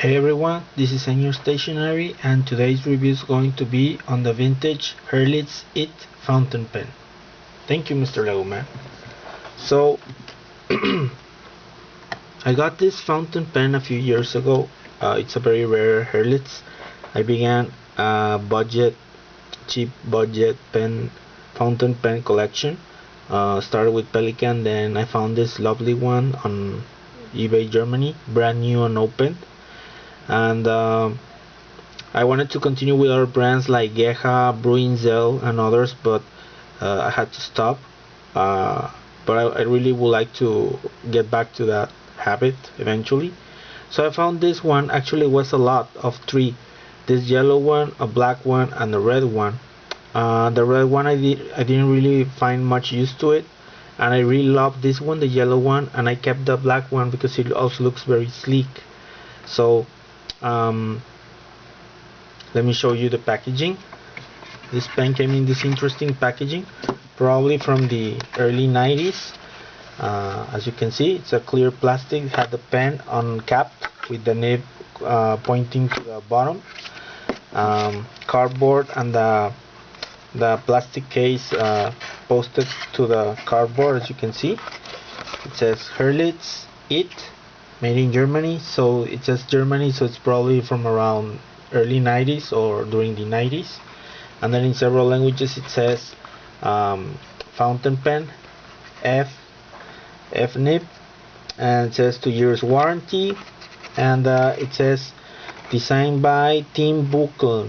Hey everyone, this is Senior Stationery and today's review is going to be on the vintage Herlitz It fountain pen. Thank you, Mr. Legoman. So, I got this fountain pen a few years ago. It's a very rare Herlitz. I began a cheap budget fountain pen collection. Started with Pelikan, then I found this lovely one on eBay Germany, brand new and opened. And I wanted to continue with other brands like Geha, Bruinzel, and others, but I had to stop. But I really would like to get back to that habit eventually. So I found this one. Actually was a lot of three: this yellow one, a black one, and a red one. The red one I didn't really find much use to it, and I really love this one, the yellow one, and I kept the black one because it also looks very sleek. So let me show you the packaging. This pen came in this interesting packaging, probably from the early 90s. As you can see, it's a clear plastic. It had the pen uncapped with the nib pointing to the bottom. Cardboard, and the plastic case posted to the cardboard. As you can see, it says Herlitz It, made in Germany. So it says Germany, so it's probably from around early 90s or during the 90s. And then in several languages it says fountain pen, F nib, and it says 2 years warranty, and it says designed by Tim Buchel,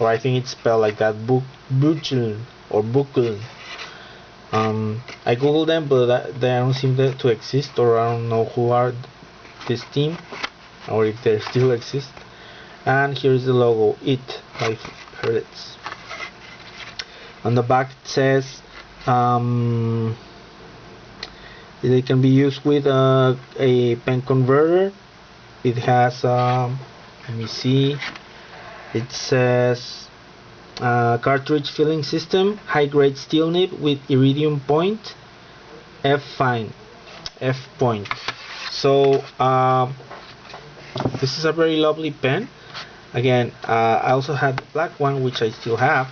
or I think it's spelled like that, Buchel or Buchel. I googled them, but they don't seem to exist, or I don't know who are this team, or if they still exist. And here's the logo, It by Herlitz. On the back it says they can be used with a pen converter. It has let me see, it says cartridge filling system, high grade steel nib with iridium point, F point. So this is a very lovely pen. Again, I also had the black one, which I still have.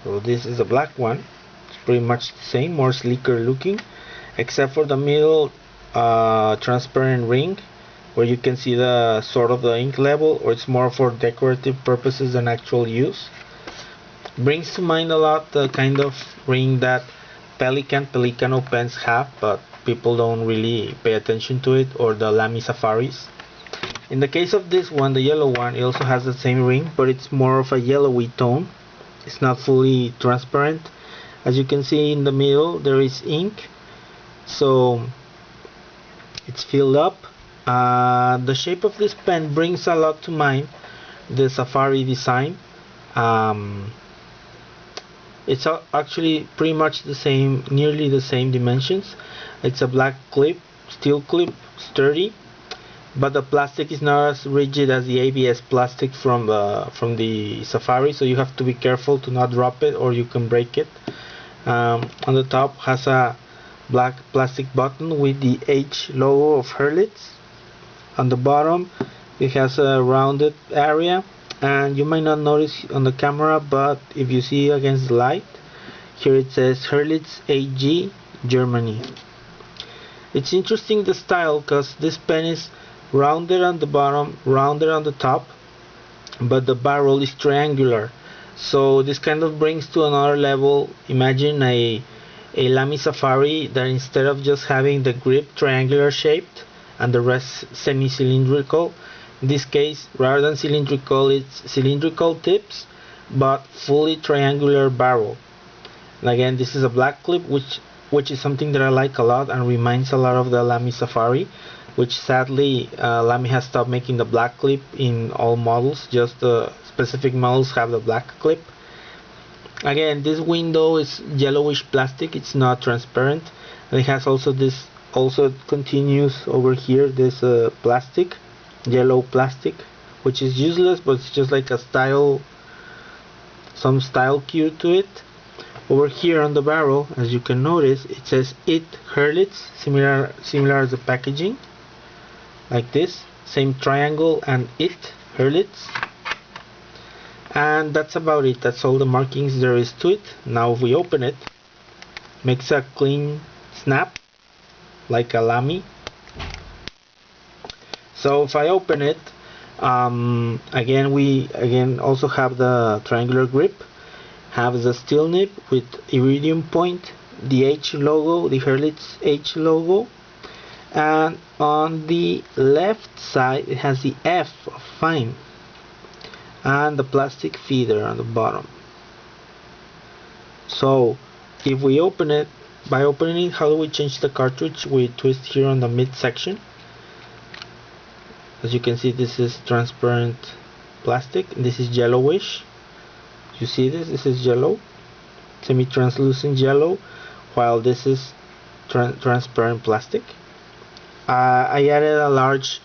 So this is the black one. It's pretty much the same, more sleeker looking, except for the middle transparent ring, where you can see the sort of the ink level, or it's more for decorative purposes than actual use. Brings to mind a lot the kind of ring that Pelicano pens have, but people don't really pay attention to it, or the Lamy Safaris. In the case of this one, the yellow one, it also has the same ring, but it's more of a yellowy tone. It's not fully transparent. As you can see in the middle, there is ink, so it's filled up. The shape of this pen brings a lot to mind the Safari design. It's actually pretty much the same, nearly the same dimensions. It's a black clip, steel clip, sturdy, but the plastic is not as rigid as the ABS plastic from the Safari, so you have to be careful to not drop it, or you can break it. On the top has a black plastic button with the H logo of Herlitz. On the bottom it has a rounded area, and you might not notice on the camera, but if you see against the light, here it says Herlitz AG Germany. It's interesting, the style, because this pen is rounded on the bottom, rounded on the top, but the barrel is triangular. So this kind of brings to another level. Imagine a Lamy Safari that instead of just having the grip triangular shaped and the rest semi-cylindrical, in this case, rather than cylindrical, it's cylindrical tips but fully triangular barrel. And again, this is a black clip, which is something that I like a lot and reminds a lot of the Lamy Safari, which sadly Lamy has stopped making the black clip in all models. Just the specific models have the black clip. Again, this window is yellowish plastic, it's not transparent, and it has also this, also continues over here, this plastic, yellow plastic, which is useless, but it's just like a style, some style cue to it. Over here on the barrel, as you can notice, it says It Herlitz, similar as the packaging, like this. same triangle and it, Herlitz. And that's about it. That's all the markings there is to it. Now if we open it, makes a clean snap like a Lamy. So if I open it, again we also have the triangular grip, have the steel nib with iridium point, the H logo, the Herlitz H logo, and on the left side it has the F of fine and the plastic feeder on the bottom. So if we open it, by opening it, how do we change the cartridge? We twist here on the mid section. As you can see, this is transparent plastic and this is yellowish. You see this? This is yellow, semi-translucent yellow, while this is transparent plastic. I added a large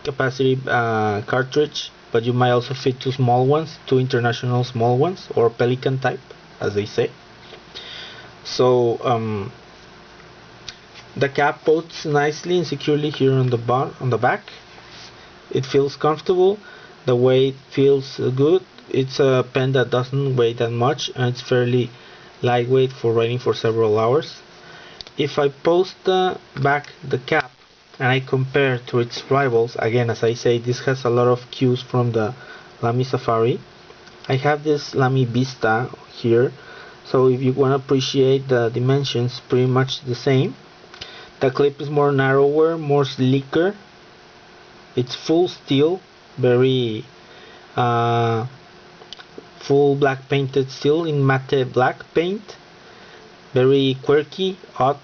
capacity cartridge, but you might also fit two small ones, two international small ones, or Pelican type, as they say. So the cap posts nicely and securely here on the back. It feels comfortable. The weight feels good. It's a pen that doesn't weigh that much, and it's fairly lightweight for writing for several hours. If I post the cap, and I compare to its rivals, again, as I say, this has a lot of cues from the Lamy Safari. I have this Lamy Vista here, so if you want to appreciate the dimensions, pretty much the same. The clip is more narrower, more sleeker. It's full steel, very full black painted steel in matte black paint. Very quirky, odd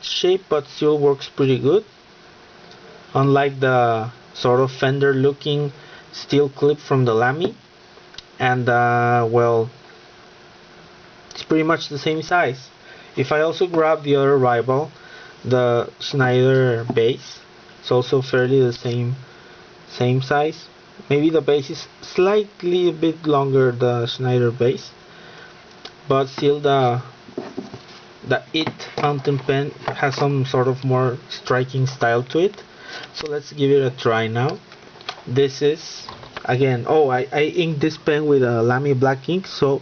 shape, but still works pretty good. Unlike the sort of fender looking steel clip from the Lamy. And well, it's pretty much the same size. If I also grab the other rival, the Schneider base, it's also fairly the same size. Maybe the base is slightly a bit longer, the Schneider base, but still the it fountain pen has some sort of more striking style to it. So let's give it a try now. This is, again, I inked this pen with a Lamy black ink, so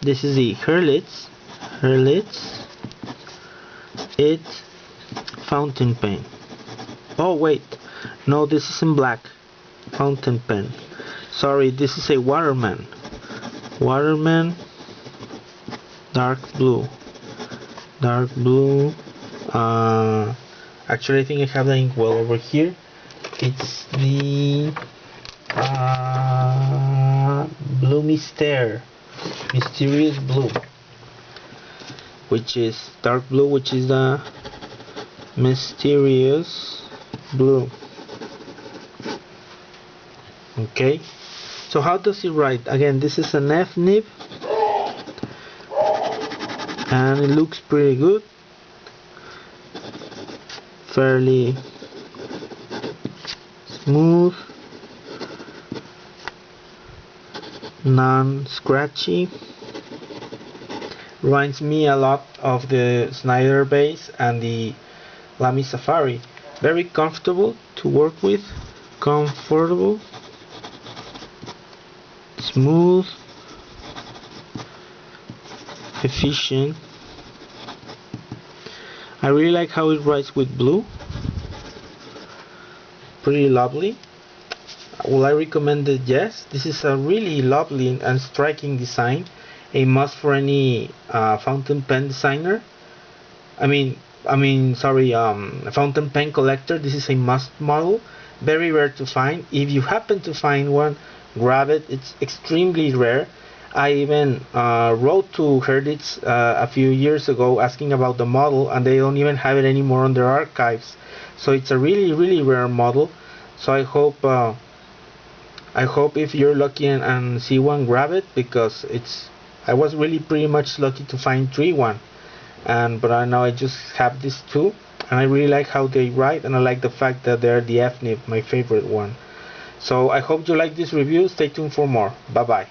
this is the Herlitz it fountain pen. Oh wait, no, this isn't black fountain pen. Sorry, this is a Waterman dark blue. Actually, I think I have the ink well over here. It's the Blue Mysterious Blue, which is dark blue, which is the Mysterious Blue. Okay, so how does it write? Again, this is an F nib, and it looks pretty good, fairly smooth, non-scratchy. Reminds me a lot of the Schneider base and the Lamy Safari. Very comfortable to work with, comfortable, smooth, efficient. I really like how it writes with blue. Pretty lovely. Will I recommend it? Yes. This is a really lovely and striking design. A must for any fountain pen designer. Fountain pen collector. This is a must model. Very rare to find. If you happen to find one, grab it. It's extremely rare. I even wrote to Herlitz a few years ago asking about the model, and they don't even have it anymore on their archives. So it's a really rare model. So I hope if you're lucky and see one, grab it, because I was really pretty much lucky to find one, but now I just have these two, and I really like how they write, and I like the fact that they're the F nib, my favorite one. So I hope you like this review. Stay tuned for more. Bye bye.